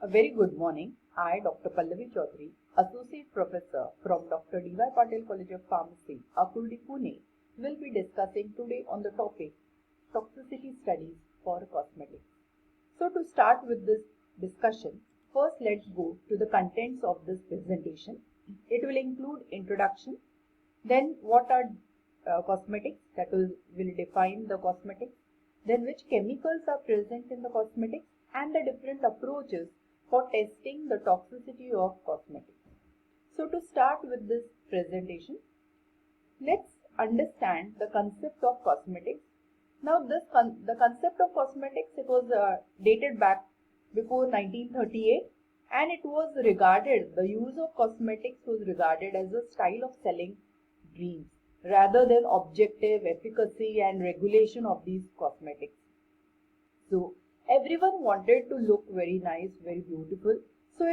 A very good morning. I, Dr. Pallavi Chaudhary, Associate Professor from Dr. D.Y. Patil College of Pharmacy, Akurdi, Pune, will be discussing today on the topic Toxicity Studies for Cosmetics. So to start with this discussion, first let's go to the contents of this presentation. It will include introduction, then what are cosmetics, that will define the cosmetics, then which chemicals are present in the cosmetics and the different approaches for testing the toxicity of cosmetics. So to start with this presentation, let's understand the concept of cosmetics. Now the concept of cosmetics, it was dated back before 1938, and it was regarded, the use of cosmetics was regarded as a style of selling dreams rather than objective efficacy and regulation of these cosmetics. So everyone wanted to look very nice, very beautiful. So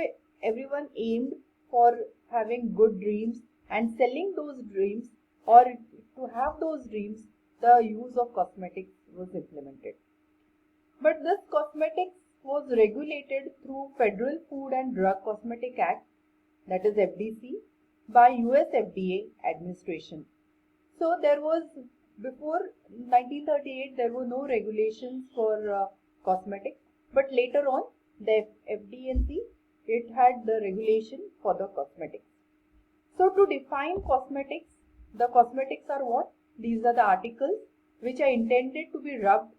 everyone aimed for having good dreams and selling those dreams, or to have those dreams, the use of cosmetics was implemented. But this cosmetics was regulated through Federal Food and Drug Cosmetic Act, that is FDC, by US FDA administration. So there was, before 1938, there were no regulations for cosmetics, but later on the FDNC, it had the regulation for the cosmetics. So to define cosmetics, the cosmetics are what? These are the articles which are intended to be rubbed,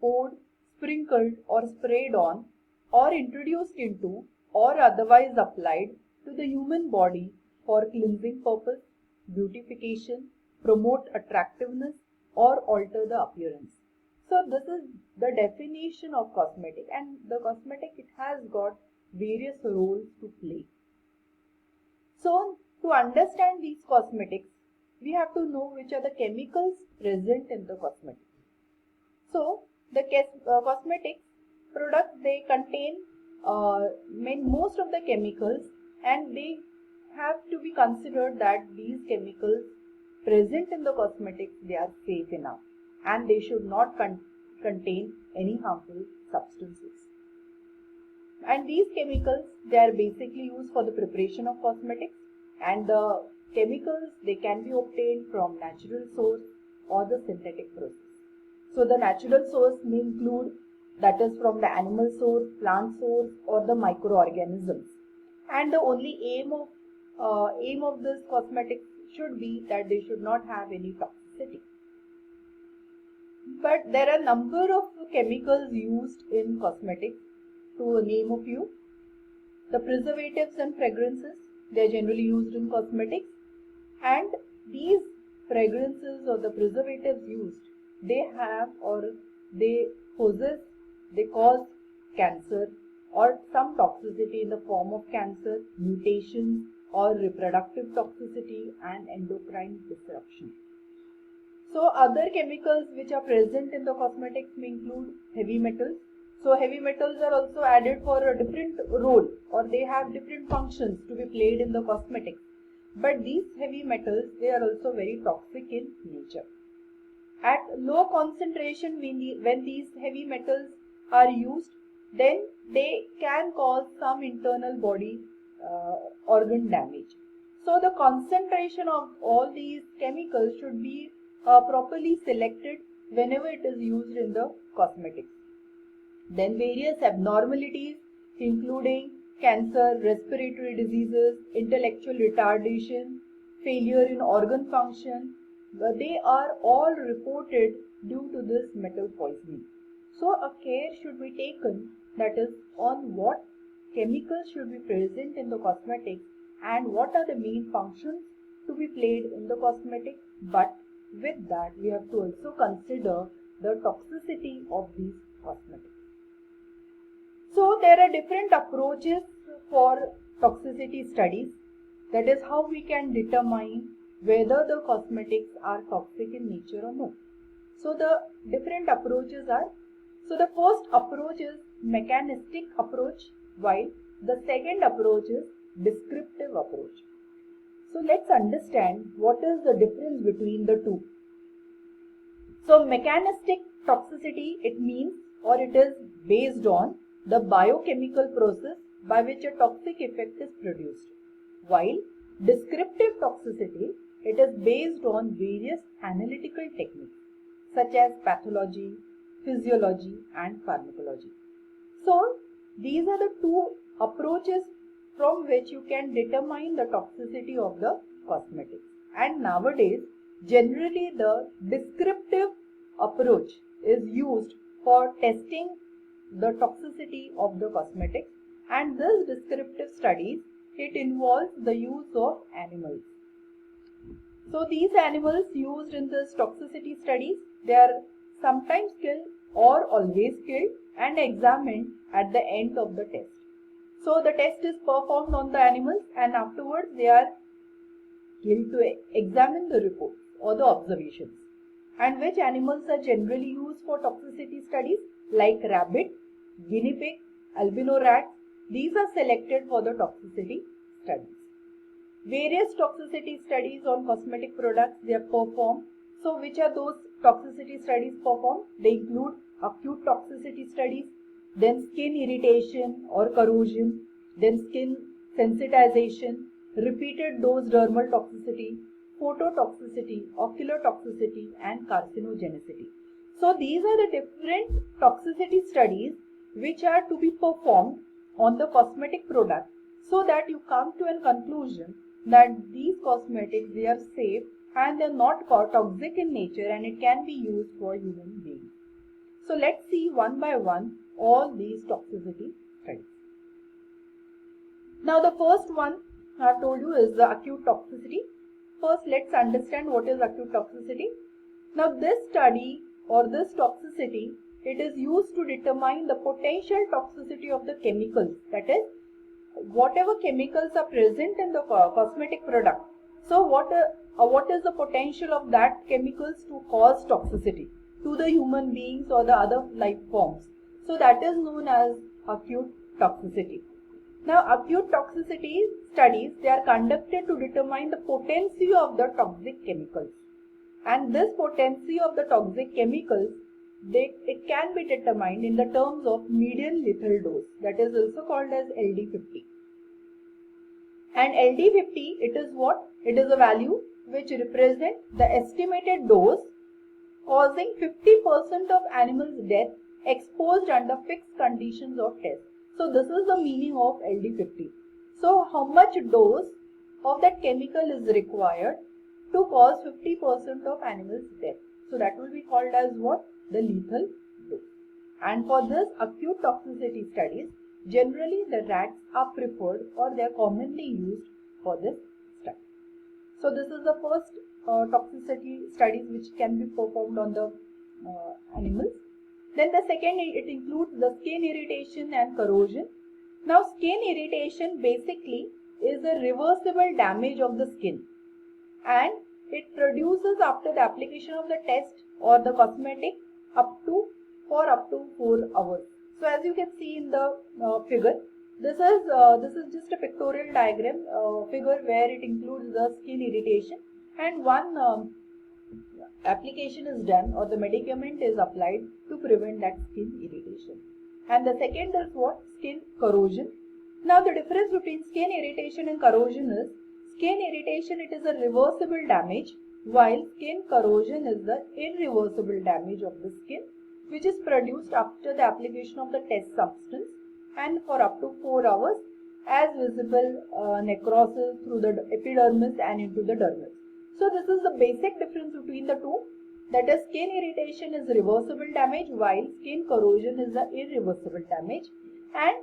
poured, sprinkled or sprayed on, or introduced into, or otherwise applied to the human body for cleansing purpose, beautification, promote attractiveness, or alter the appearance. So this is the definition of cosmetic, and the cosmetic, it has got various roles to play. So to understand these cosmetics, we have to know which are the chemicals present in the cosmetics. So the cosmetics products, they contain most of the chemicals, and they have to be considered that these chemicals present in the cosmetics, they are safe enough and they should not contain any harmful substances. And these chemicals, they are basically used for the preparation of cosmetics, and the chemicals, they can be obtained from natural source or the synthetic process. So the natural source may include, that is from the animal source, plant source, or the microorganisms. And the only aim of this cosmetics should be that they should not have any toxicity. But there are a number of chemicals used in cosmetics. To name a few, the preservatives and fragrances, they are generally used in cosmetics, and these fragrances or the preservatives used, they have or they possess, they cause cancer or some toxicity in the form of cancer, mutations, or reproductive toxicity and endocrine disruption. So other chemicals which are present in the cosmetics may include heavy metals. So heavy metals are also added for a different role, or they have different functions to be played in the cosmetics. But these heavy metals, they are also very toxic in nature. At low concentration, when these heavy metals are used, then they can cause some internal body organ damage. So the concentration of all these chemicals should be properly selected whenever it is used in the cosmetics. Then various abnormalities including cancer, respiratory diseases, intellectual retardation, failure in organ function, they are all reported due to this metal poisoning. So a care should be taken, that is on what chemicals should be present in the cosmetics and what are the main functions to be played in the cosmetic. But with that, we have to also consider the toxicity of these cosmetics. So there are different approaches for toxicity studies, that is how we can determine whether the cosmetics are toxic in nature or no. So the different approaches are, so the first approach is mechanistic approach, while the second approach is descriptive approach. So let's understand what is the difference between the two. So mechanistic toxicity, it means, or it is based on the biochemical process by which a toxic effect is produced, while descriptive toxicity, it is based on various analytical techniques such as pathology, physiology and pharmacology. So these are the two approaches from which you can determine the toxicity of the cosmetics. And nowadays, generally the descriptive approach is used for testing the toxicity of the cosmetics, and this descriptive studies, it involves the use of animals. So these animals used in this toxicity studies, they are sometimes killed or always killed and examined at the end of the test. So the test is performed on the animals and afterwards they are killed to examine the reports or the observations. And which animals are generally used for toxicity studies, like rabbit, guinea pig, albino rats. These are selected for the toxicity studies. Various toxicity studies on cosmetic products, they are performed. So which are those toxicity studies performed? They include acute toxicity studies, then skin irritation or corrosion, then skin sensitization, repeated dose dermal toxicity, phototoxicity, ocular toxicity and carcinogenicity. So these are the different toxicity studies which are to be performed on the cosmetic product, so that you come to a conclusion that these cosmetics, they are safe and they are not toxic in nature and it can be used for human beings. So let's see one by one all these toxicity studies. Now the first one I have told you is the acute toxicity. First let's understand what is acute toxicity. Now this study or this toxicity, it is used to determine the potential toxicity of the chemicals, that is whatever chemicals are present in the cosmetic product. So what is the potential of that chemicals to cause toxicity to the human beings or the other life forms. So that is known as acute toxicity. Now acute toxicity studies, they are conducted to determine the potency of the toxic chemicals. And this potency of the toxic chemicals, it can be determined in the terms of median lethal dose, that is also called as LD50. And LD50, it is what? It is a value which represents the estimated dose causing 50% of animals' death exposed under fixed conditions of test. So this is the meaning of LD50. So how much dose of that chemical is required to cause 50% of animals' death? So that will be called as what? The lethal dose. And for this acute toxicity studies, generally the rats are preferred or they are commonly used for this study. So this is the first toxicity studies which can be performed on the animals. Then the second, it includes the skin irritation and corrosion. Now skin irritation basically is a reversible damage of the skin, and it produces after the application of the test or the cosmetic for up to 4 hours. So as you can see in the figure, this is just a pictorial diagram figure where it includes the skin irritation, and one application is done or the medicament is applied to prevent that skin irritation. And the second is what? Skin corrosion. Now the difference between skin irritation and corrosion is, skin irritation, it is a reversible damage, while skin corrosion is the irreversible damage of the skin, which is produced after the application of the test substance and for up to 4 hours as visible necrosis through the epidermis and into the dermis. So this is the basic difference between the two, that is skin irritation is reversible damage while skin corrosion is the irreversible damage, and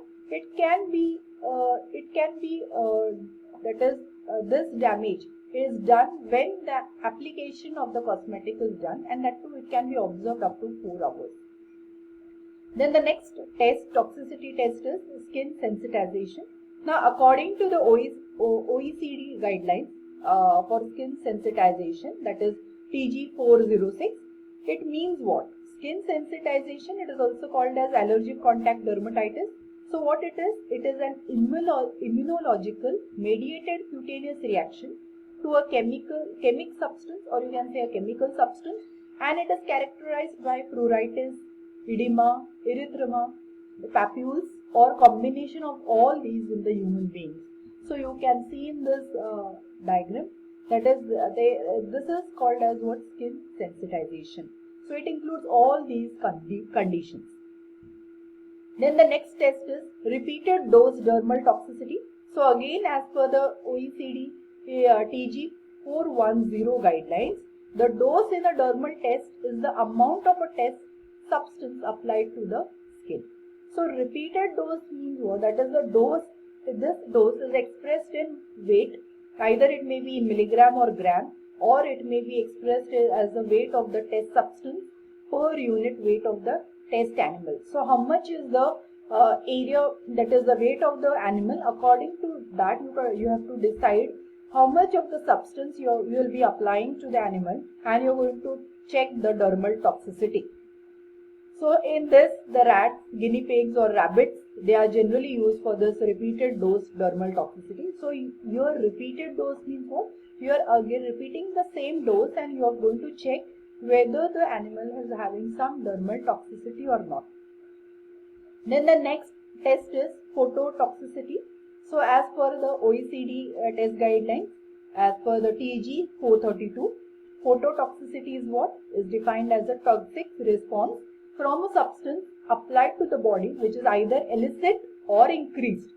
this damage is done when the application of the cosmetic is done, and that too it can be observed up to 4 hours. Then the next test, toxicity test, is skin sensitization. Now according to the OECD guidelines for skin sensitization, that is TG406, it means what? Skin sensitization, it is also called as allergic contact dermatitis. So what it is an immunological mediated cutaneous reaction to a chemic substance, or you can say a chemical substance, and it is characterized by pruritus, edema, erythema, the papules or combination of all these in the human beings. So you can see in this diagram, that is this is called as what? Skin sensitization. So it includes all these conditions. Then the next test is repeated dose dermal toxicity. So again, as per the OECD TG 410 guidelines, the dose in a dermal test is the amount of a test substance applied to the skin. So repeated dose means what? That is the dose. This dose is expressed in weight. Either it may be in milligram or gram, or it may be expressed as the weight of the test substance per unit weight of the test animal. So how much is the area, that is the weight of the animal? According to that, you have to decide how much of the substance you will be applying to the animal, and you are going to check the dermal toxicity. So in this, the rats, guinea pigs or rabbits, they are generally used for this repeated dose dermal toxicity. So your repeated dose means what? You are again repeating the same dose, and you are going to check whether the animal is having some dermal toxicity or not. Then the next test is phototoxicity. So as per the OECD test guidelines, as per the TG 432, phototoxicity is what? Is defined as a toxic response from a substance applied to the body which is either elicited or increased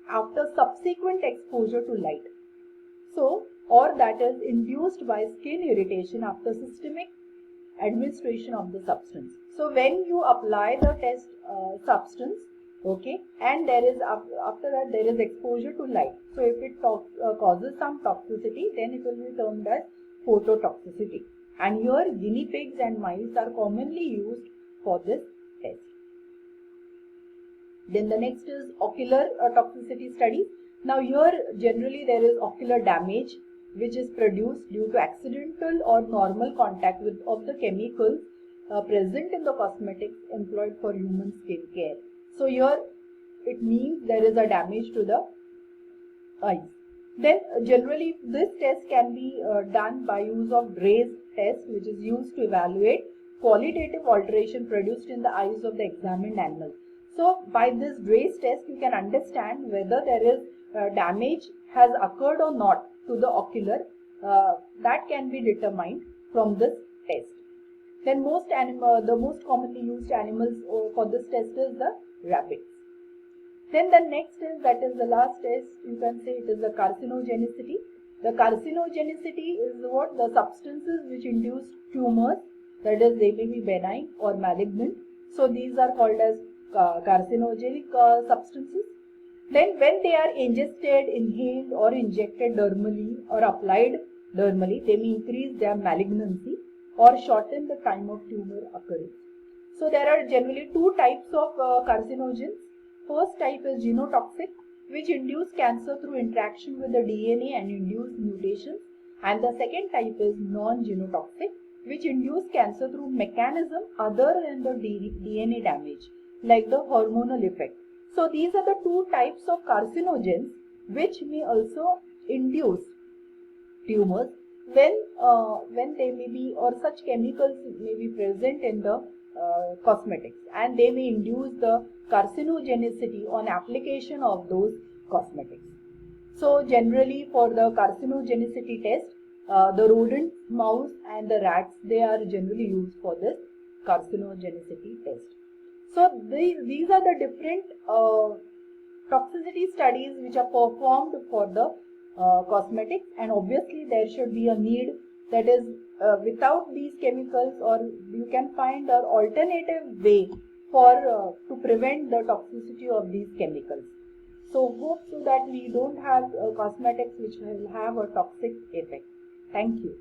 after subsequent exposure to light. So, or that is induced by skin irritation after systemic administration of the substance. So when you apply the test substance, okay, and there is after that there is exposure to light. So if it causes some toxicity, then it will be termed as phototoxicity. And here guinea pigs and mice are commonly used for this test. Then the next is ocular toxicity studies. Now here generally there is ocular damage which is produced due to accidental or normal contact of the chemicals present in the cosmetics employed for human skin care. So here it means there is a damage to the eyes. Then generally this test can be done by use of Dray's test, which is used to evaluate qualitative alteration produced in the eyes of the examined animal. So by this Dray's test you can understand whether there is damage has occurred or not to the ocular, that can be determined from this test. Then the most commonly used animals for this test is the rabbits. Then the next is, that is the last test, you can say it is the carcinogenicity. The carcinogenicity is what? The substances which induce tumors, that is they may be benign or malignant. So these are called as carcinogenic substances. Then when they are ingested, inhaled or injected dermally or applied dermally, they may increase their malignancy or shorten the time of tumor occurrence. So there are generally two types of carcinogens. First type is genotoxic, which induce cancer through interaction with the DNA and induce mutations. And the second type is non-genotoxic, which induce cancer through mechanism other than the DNA damage, like the hormonal effect. So these are the two types of carcinogens which may also induce tumors when they may be, or such chemicals may be present in the cosmetics, and they may induce the carcinogenicity on application of those cosmetics. So generally for the carcinogenicity test, the rodent, mouse and the rats, they are generally used for this carcinogenicity test. So these are the different toxicity studies which are performed for the cosmetics, and obviously there should be a need, that is without these chemicals, or you can find an alternative way for to prevent the toxicity of these chemicals. So hope so that we don't have cosmetics which will have a toxic effect. Thank you.